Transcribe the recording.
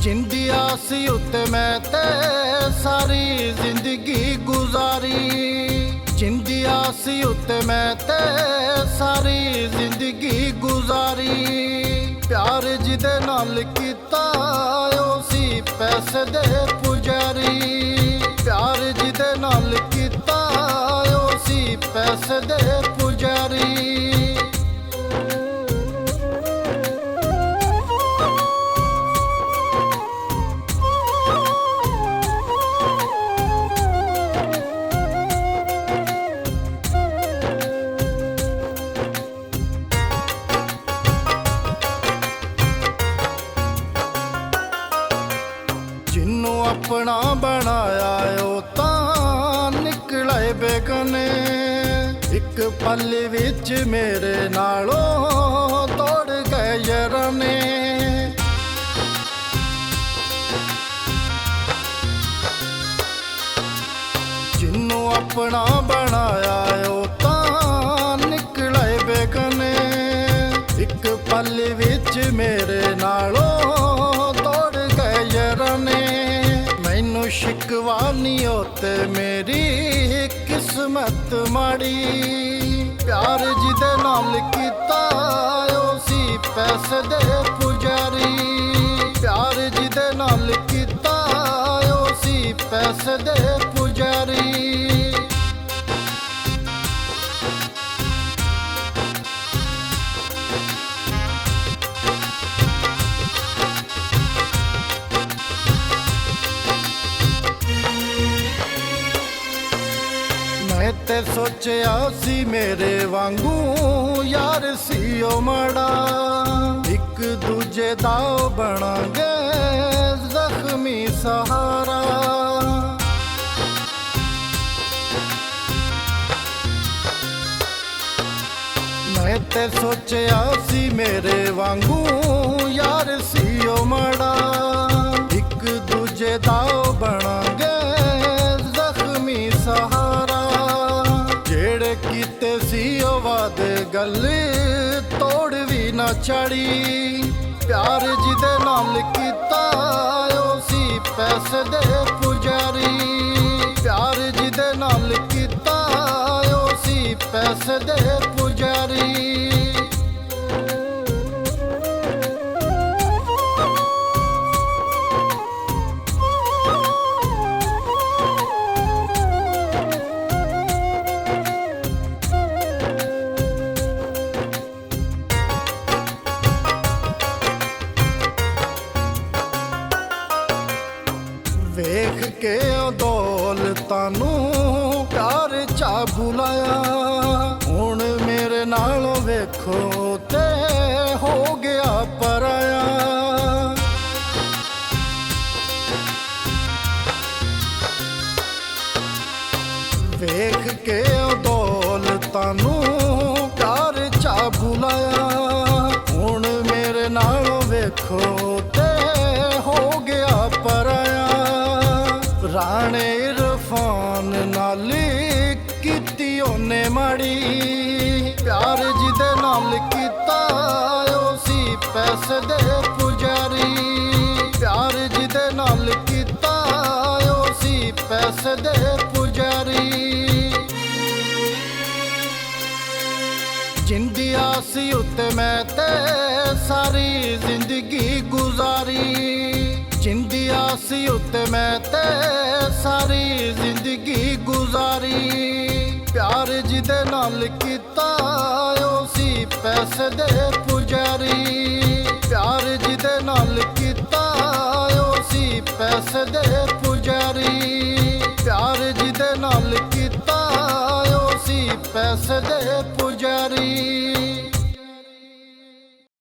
जिंदी आसी उत्ते मैं ते सारी जिंदगी गुजारी। जिंदी आसी उत्ते मैं ते सारी जिंदगी गुजारी। प्यार जिदे नाल कीता उसी पैसे दे पुजारी। प्यार जिदे नाल कीता उसी पैसे दे पुजारी। जिन्नू अपना बनाया ओ तां निकले बेगने। एक पल विच मेरे नालों तोड़ गए याराने। जिन्नू अपना बनाया ओ तां निकले बेगने। एक पल विच मेरे नालों तोड़ गए याराने। मैनू शिकवा नहीं होते मेरी किस्मत माड़ी। प्यार जिदे नाल कीता उसी पैसे दे पुजारी। प्यार जिदे नाल कीता उसी पैसे दे पुजारी। मैं ते सोचिया सी मेरे वांगू यार सी ओ माड़ा। एक दूजे दा बनांगे जख्मी सहारा। मैं ते सोचिया सी मेरे वांगू यार सी ओ माड़ा। एक दूजे दा बनांगे जख्मी सहारा। जेड़े कीते सी ओ वादे गल तोड़ भी ना छड़ी। प्यार जिदे नाल कीता उसी पैसे दे पुजारी। प्यार जिदे नाल कीता उसी पैसे दे पुजारी। वेख के दौलतां नू प्यार चा बुलाया। हुण मेरे नालों वेखो ते हो गया पराया। वेख के दौलतां नू प्यार चा बुलाया। हुण मेरे नालों वेखो ते हो गया पराया। राणे इरफान नाल कीती ओने माड़ी। प्यार जिदे नाल कीता उसी पैसे दे पुजारी। प्यार जिदे नाल कीता उसी पैसे दे पुजारी। जिंदी आसी उत्ते मैं ते सारी जिंदगी गुजारी। जिंदी आसी उत्ते मैं ते सारी जिंदगी गुजारी। प्यार जिदे नाल कीता उसी पैसे दे पुजारी। प्यार जिदे नाल कीता उसी पैसे दे पुजारी। प्यार जिदे नाल कीता उसी पैसे दे